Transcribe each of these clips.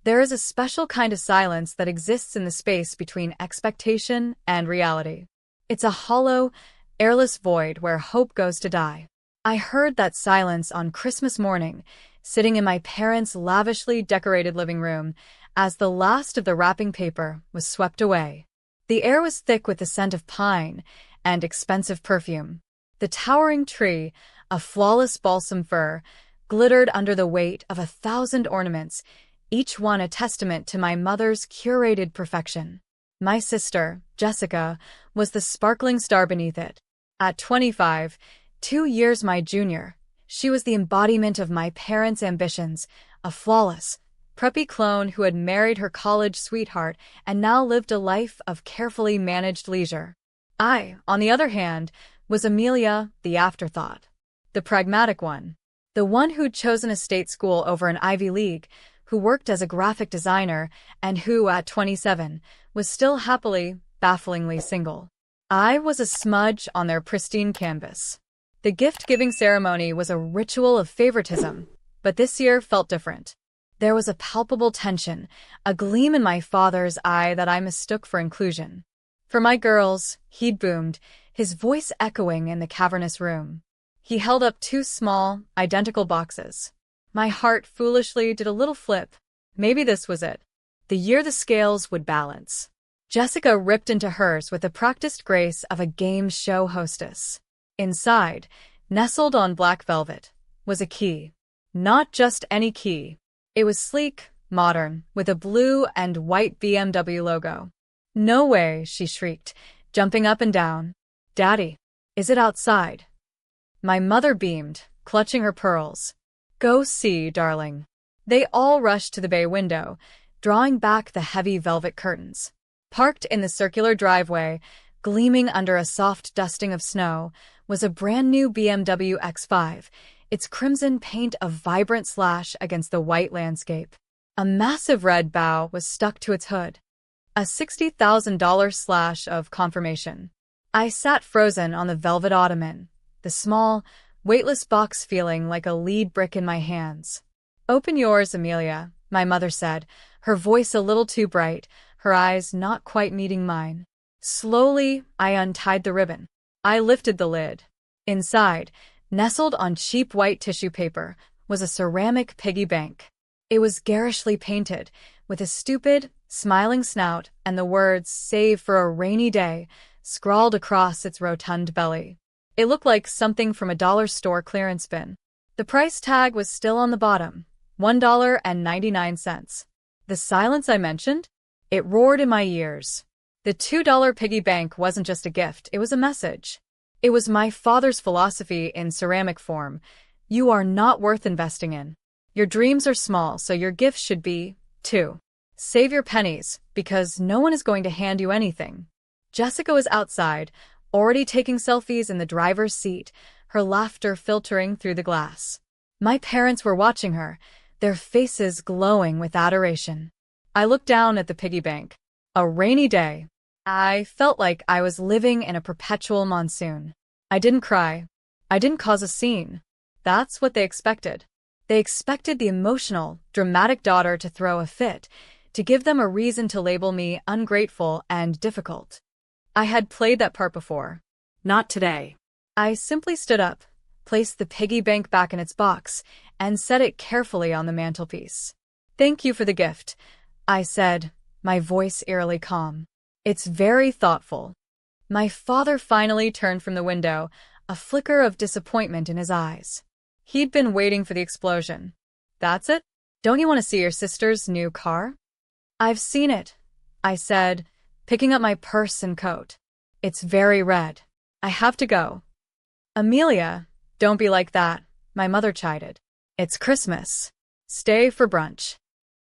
There is a special kind of silence that exists in the space between expectation and reality. It's a hollow, airless void where hope goes to die. I heard that silence on Christmas morning, sitting in my parents' lavishly decorated living room, as the last of the wrapping paper was swept away. The air was thick with the scent of pine and expensive perfume. The towering tree, a flawless balsam fir, glittered under the weight of 1,000 ornaments, each one a testament to my mother's curated perfection. My sister, Jessica, was the sparkling star beneath it. At 25, 2 years my junior, she was the embodiment of my parents' ambitions, a flawless, preppy clone who had married her college sweetheart and now lived a life of carefully managed leisure. I, on the other hand, was Amelia, the afterthought. The pragmatic one. The one who'd chosen a state school over an Ivy League, who worked as a graphic designer, and who, at 27, was still happily, bafflingly single. I was a smudge on their pristine canvas. The gift-giving ceremony was a ritual of favoritism, but this year felt different. There was a palpable tension, a gleam in my father's eye that I mistook for inclusion. For my girls, he'd boomed, his voice echoing in the cavernous room. He held up 2 small, identical boxes. My heart foolishly did a little flip. Maybe this was it. The year the scales would balance. Jessica ripped into hers with the practiced grace of a game show hostess. Inside, nestled on black velvet, was a key. Not just any key. It was sleek, modern, with a blue and white BMW logo. "No way," she shrieked, jumping up and down. "Daddy, is it outside?" My mother beamed, clutching her pearls. "Go see, darling." They all rushed to the bay window, drawing back the heavy velvet curtains. Parked in the circular driveway, gleaming under a soft dusting of snow, was a brand-new BMW X5, its crimson paint a vibrant slash against the white landscape. A massive red bow was stuck to its hood. A $60,000 slash of confirmation. I sat frozen on the velvet ottoman, the small, weightless box feeling like a lead brick in my hands. "Open yours, Amelia," my mother said, her voice a little too bright, her eyes not quite meeting mine. Slowly, I untied the ribbon. I lifted the lid. Inside, nestled on cheap white tissue paper, was a ceramic piggy bank. It was garishly painted, with a stupid, smiling snout and the words "Save for a rainy day" scrawled across its rotund belly. It looked like something from a dollar store clearance bin. The price tag was still on the bottom, $1.99. The silence I mentioned? It roared in my ears. The $2 piggy bank wasn't just a gift, it was a message. It was my father's philosophy in ceramic form. You are not worth investing in. Your dreams are small, so your gifts should be, too. Save your pennies, because no one is going to hand you anything. Jessica was outside, already taking selfies in the driver's seat, her laughter filtering through the glass. My parents were watching her, their faces glowing with adoration. I looked down at the piggy bank. A rainy day. I felt like I was living in a perpetual monsoon. I didn't cry. I didn't cause a scene. That's what they expected. They expected the emotional, dramatic daughter to throw a fit, to give them a reason to label me ungrateful and difficult. I had played that part before. Not today. I simply stood up, placed the piggy bank back in its box, and set it carefully on the mantelpiece. "Thank you for the gift," I said, my voice eerily calm. "It's very thoughtful." My father finally turned from the window, a flicker of disappointment in his eyes. He'd been waiting for the explosion. "That's it? Don't you want to see your sister's new car?" "I've seen it," I said, picking up my purse and coat. "It's very red. I have to go." "Amelia, don't be like that," my mother chided. "It's Christmas. Stay for brunch."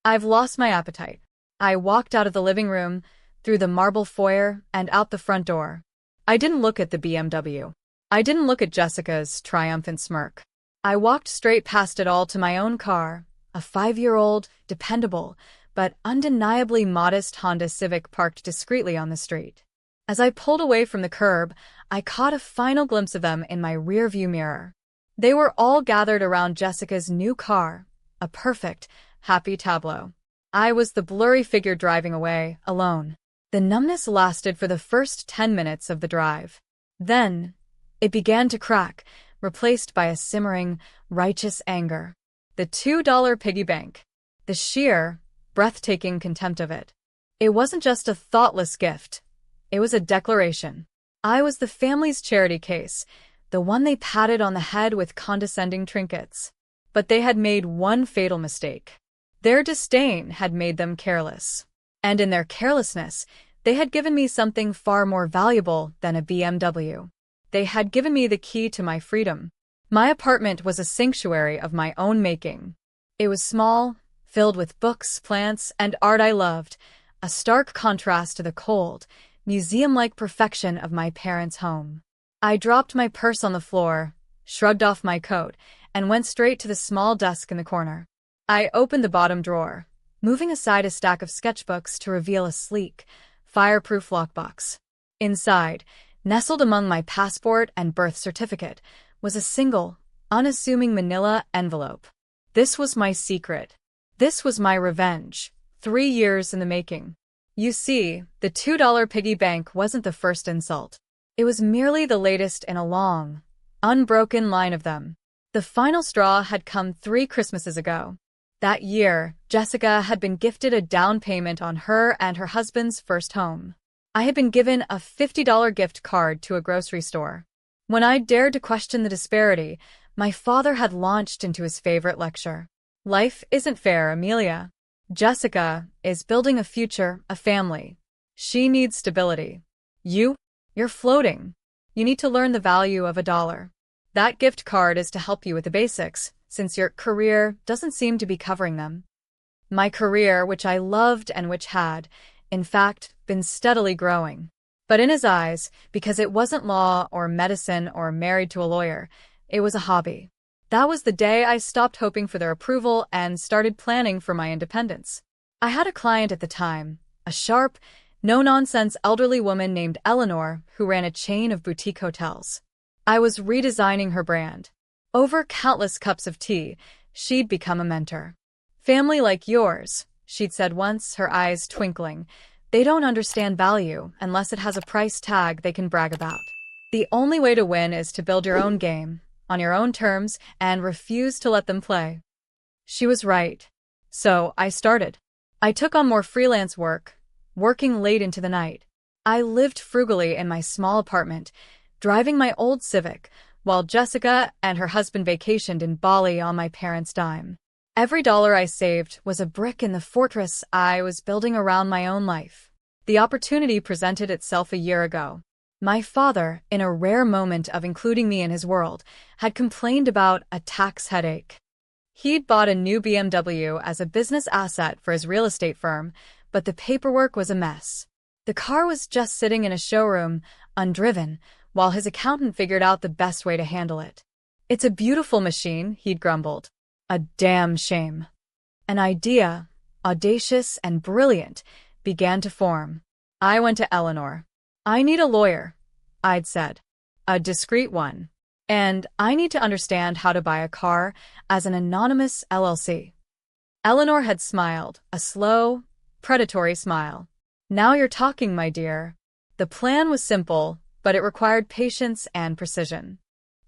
I've lost my appetite. I walked out of the living room, through the marble foyer, and out the front door. I didn't look at the BMW. I didn't look at Jessica's triumphant smirk. I walked straight past it all to my own car, a 5-year-old, dependable, but undeniably modest Honda Civic parked discreetly on the street. As I pulled away from the curb, I caught a final glimpse of them in my rearview mirror. They were all gathered around Jessica's new car, a perfect, happy tableau. I was the blurry figure driving away, alone. The numbness lasted for the first 10 minutes of the drive. Then, it began to crack, replaced by a simmering, righteous anger. The $2 piggy bank. The sheer, breathtaking contempt of it. It wasn't just a thoughtless gift. It was a declaration. I was the family's charity case, the one they patted on the head with condescending trinkets. But they had made one fatal mistake. Their disdain had made them careless. And in their carelessness, they had given me something far more valuable than a BMW. They had given me the key to my freedom. My apartment was a sanctuary of my own making. It was small, filled with books, plants, and art I loved, a stark contrast to the cold, museum-like perfection of my parents' home. I dropped my purse on the floor, shrugged off my coat, and went straight to the small desk in the corner. I opened the bottom drawer, moving aside a stack of sketchbooks to reveal a sleek, fireproof lockbox. Inside, nestled among my passport and birth certificate, was a single, unassuming manila envelope. This was my secret. This was my revenge, 3 years in the making. You see, the $2 piggy bank wasn't the first insult. It was merely the latest in a long, unbroken line of them. The final straw had come 3 Christmases ago. That year, Jessica had been gifted a down payment on her and her husband's first home. I had been given a $50 gift card to a grocery store. When I dared to question the disparity, my father had launched into his favorite lecture. Life isn't fair, Amelia. Jessica is building a future, a family. She needs stability. You're floating. You need to learn the value of $1. That gift card is to help you with the basics, since your career doesn't seem to be covering them. My career, which I loved and which had, in fact, been steadily growing. But in his eyes, because it wasn't law or medicine or married to a lawyer, it was a hobby. That was the day I stopped hoping for their approval and started planning for my independence. I had a client at the time, a sharp, no-nonsense elderly woman named Eleanor who ran a chain of boutique hotels. I was redesigning her brand. Over countless cups of tea, she'd become a mentor. "Family like yours," she'd said once, her eyes twinkling, "they don't understand value unless it has a price tag they can brag about. The only way to win is to build your own game, on your own terms, and refuse to let them play." She was right. So I started. I took on more freelance work, working late into the night. I lived frugally in my small apartment, driving my old Civic, while Jessica and her husband vacationed in Bali on my parents' dime. Every dollar I saved was a brick in the fortress I was building around my own life. The opportunity presented itself a year ago. My father, in a rare moment of including me in his world, had complained about a tax headache. He'd bought a new BMW as a business asset for his real estate firm, but the paperwork was a mess. The car was just sitting in a showroom, undriven, while his accountant figured out the best way to handle it. "It's a beautiful machine," he'd grumbled. "A damn shame." An idea, audacious and brilliant, began to form. I went to Eleanor. "I need a lawyer," I'd said. "A discreet one. And I need to understand how to buy a car as an anonymous LLC." Eleanor had smiled, a slow, predatory smile. "Now you're talking, my dear." The plan was simple, but it required patience and precision.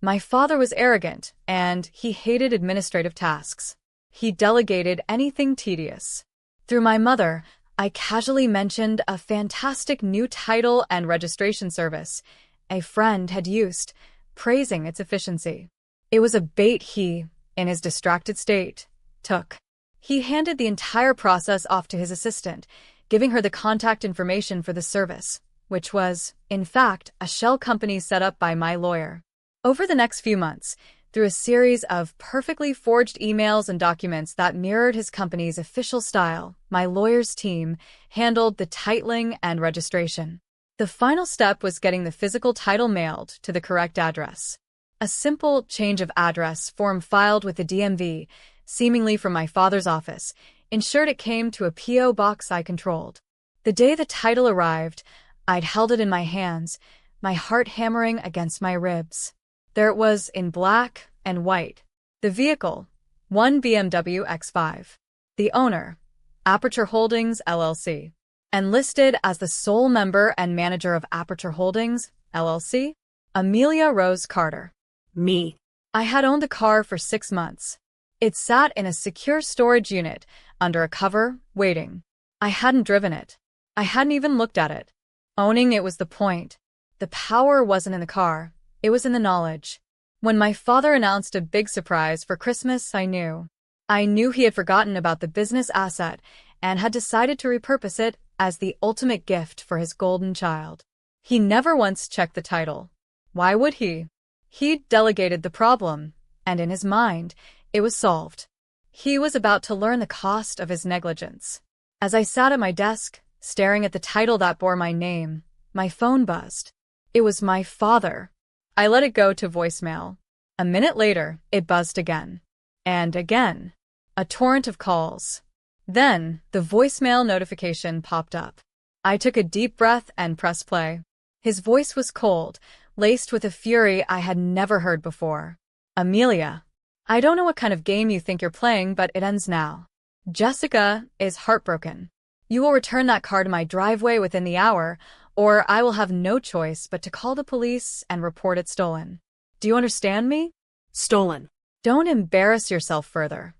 My father was arrogant, and he hated administrative tasks. He delegated anything tedious. Through my mother, I casually mentioned a fantastic new title and registration service a friend had used, praising its efficiency. It was a bait he, in his distracted state, took. He handed the entire process off to his assistant, giving her the contact information for the service, which was, in fact, a shell company set up by my lawyer. Over the next few months, through a series of perfectly forged emails and documents that mirrored his company's official style, my lawyer's team handled the titling and registration. The final step was getting the physical title mailed to the correct address. A simple change of address form filed with the DMV, seemingly from my father's office, ensured it came to a P.O. box I controlled. The day the title arrived, I'd held it in my hands, my heart hammering against my ribs. There it was in black and white. The vehicle, one BMW X5. The owner, Aperture Holdings, LLC. And listed as the sole member and manager of Aperture Holdings, LLC, Amelia Rose Carter. Me. I had owned the car for 6 months. It sat in a secure storage unit, under a cover, waiting. I hadn't driven it. I hadn't even looked at it. Owning it was the point. The power wasn't in the car, it was in the knowledge. When my father announced a big surprise for Christmas, I knew. I knew he had forgotten about the business asset and had decided to repurpose it as the ultimate gift for his golden child. He never once checked the title. Why would he? He'd delegated the problem, and in his mind, it was solved. He was about to learn the cost of his negligence. As I sat at my desk, staring at the title that bore my name, my phone buzzed. It was my father. I let it go to voicemail. A minute later, it buzzed again. And again. A torrent of calls. Then, the voicemail notification popped up. I took a deep breath and pressed play. His voice was cold, laced with a fury I had never heard before. Amelia, I don't know what kind of game you think you're playing, but it ends now. Jessica is heartbroken. You will return that car to my driveway within the hour, or I will have no choice but to call the police and report it stolen. Do you understand me? Stolen. Don't embarrass yourself further.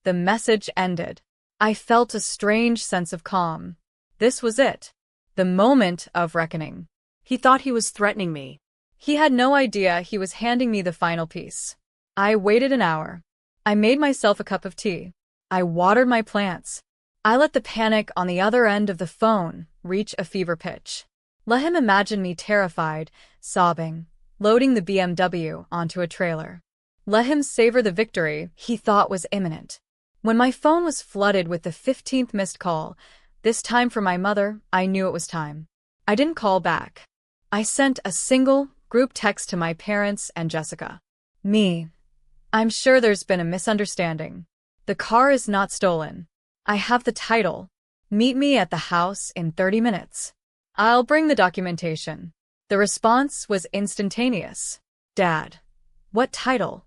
The message ended. I felt a strange sense of calm. This was it. The moment of reckoning. He thought he was threatening me. He had no idea he was handing me the final piece. I waited an hour. I made myself a cup of tea. I watered my plants. I let the panic on the other end of the phone reach a fever pitch. Let him imagine me terrified, sobbing, loading the BMW onto a trailer. Let him savor the victory he thought was imminent. When my phone was flooded with the 15th missed call, this time from my mother, I knew it was time. I didn't call back. I sent a single group text to my parents and Jessica. Me. I'm sure there's been a misunderstanding. The car is not stolen. I have the title. Meet me at the house in 30 minutes. I'll bring the documentation. The response was instantaneous. Dad. What title?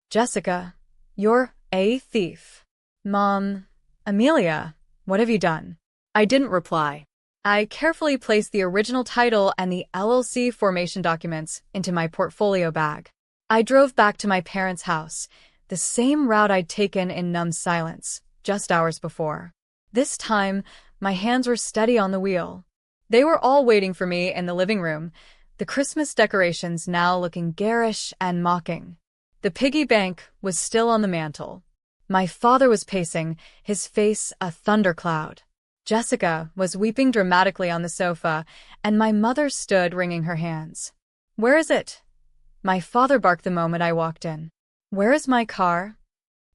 Jessica. You're a thief. Mom. Amelia. What have you done? I didn't reply. I carefully placed the original title and the LLC formation documents into my portfolio bag. I drove back to my parents' house, the same route I'd taken in numb silence, just hours before. This time, my hands were steady on the wheel. They were all waiting for me in the living room, the Christmas decorations now looking garish and mocking. The piggy bank was still on the mantel. My father was pacing, his face a thundercloud. Jessica was weeping dramatically on the sofa, and my mother stood wringing her hands. Where is it? My father barked the moment I walked in. Where is my car?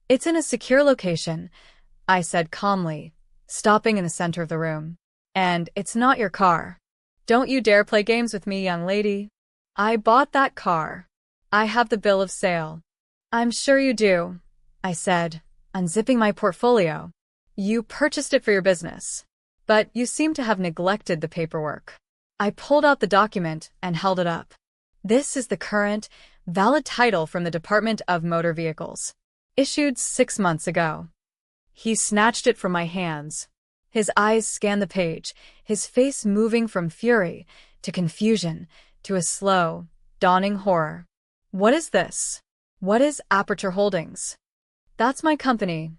It's in a secure location, I said calmly, stopping in the center of the room. And it's not your car. Don't you dare play games with me, young lady. I bought that car. I have the bill of sale. I'm sure you do, I said, unzipping my portfolio. You purchased it for your business, but you seem to have neglected the paperwork. I pulled out the document and held it up. This is the current, valid title from the Department of Motor Vehicles, issued 6 months ago. He snatched it from my hands. His eyes scanned the page, his face moving from fury to confusion to a slow, dawning horror. What is this? What is Aperture Holdings? That's my company,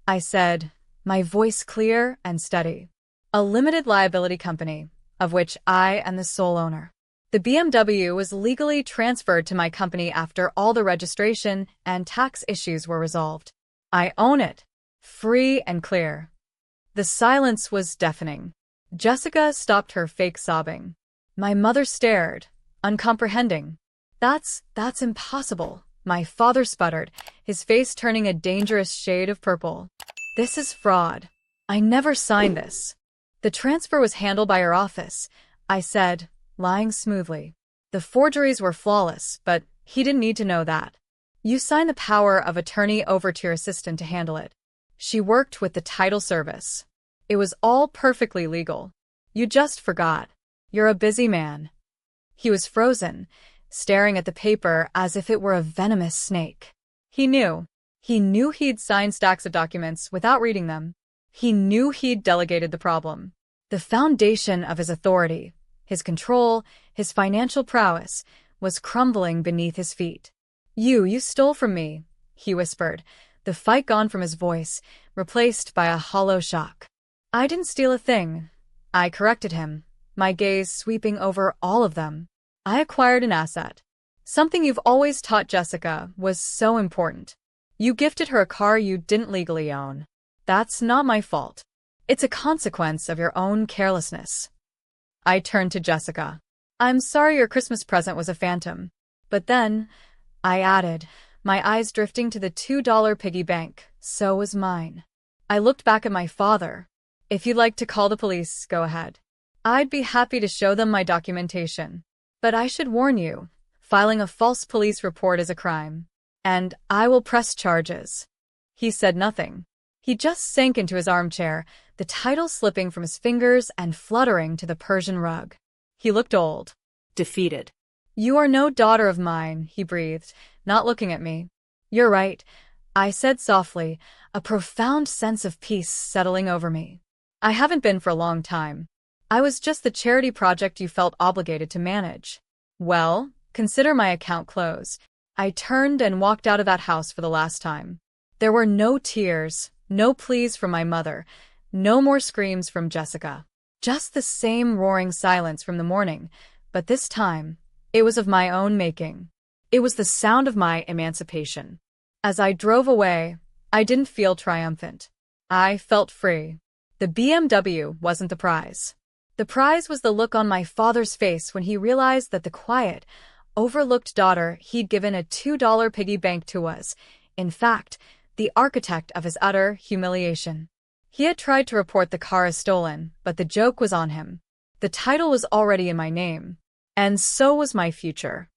I said, my voice clear and steady. A limited liability company, of which I am the sole owner. The BMW was legally transferred to my company after all the registration and tax issues were resolved. I own it, free and clear. The silence was deafening. Jessica stopped her fake sobbing. My mother stared, uncomprehending. That's impossible, my father sputtered, his face turning a dangerous shade of purple. This is fraud. I never signed this. The transfer was handled by our office, I said, lying smoothly. The forgeries were flawless, but he didn't need to know that. You signed the power of attorney over to your assistant to handle it. She worked with the title service. It was all perfectly legal. You just forgot. You're a busy man. He was frozen, staring at the paper as if it were a venomous snake. He knew. He knew he'd signed stacks of documents without reading them. He knew he'd delegated the problem. The foundation of his authority, his control, his financial prowess, was crumbling beneath his feet. You stole from me," he whispered, the fight gone from his voice, replaced by a hollow shock. "I didn't steal a thing," I corrected him, my gaze sweeping over all of them. "I acquired an asset. Something you've always taught Jessica was so important. You gifted her a car you didn't legally own. That's not my fault. It's a consequence of your own carelessness." I turned to Jessica. "I'm sorry your Christmas present was a phantom." But then, I added, my eyes drifting to the $2 piggy bank, so was mine. I looked back at my father. "If you'd like to call the police, go ahead. I'd be happy to show them my documentation. But I should warn you, filing a false police report is a crime. And I will press charges." He said nothing. He just sank into his armchair, the title slipping from his fingers and fluttering to the Persian rug. He looked old. Defeated. "You are no daughter of mine," he breathed, not looking at me. "You're right," I said softly, a profound sense of peace settling over me. "I haven't been for a long time. I was just the charity project you felt obligated to manage. Well, consider my account closed." I turned and walked out of that house for the last time. There were no tears, no pleas from my mother, no more screams from Jessica. Just the same roaring silence from the morning, but this time, it was of my own making. It was the sound of my emancipation. As I drove away, I didn't feel triumphant. I felt free. The BMW wasn't the prize. The prize was the look on my father's face when he realized that the quiet, overlooked daughter he'd given a $2 piggy bank to was, in fact, the architect of his utter humiliation. He had tried to report the car as stolen, but the joke was on him. The title was already in my name. And so was my future.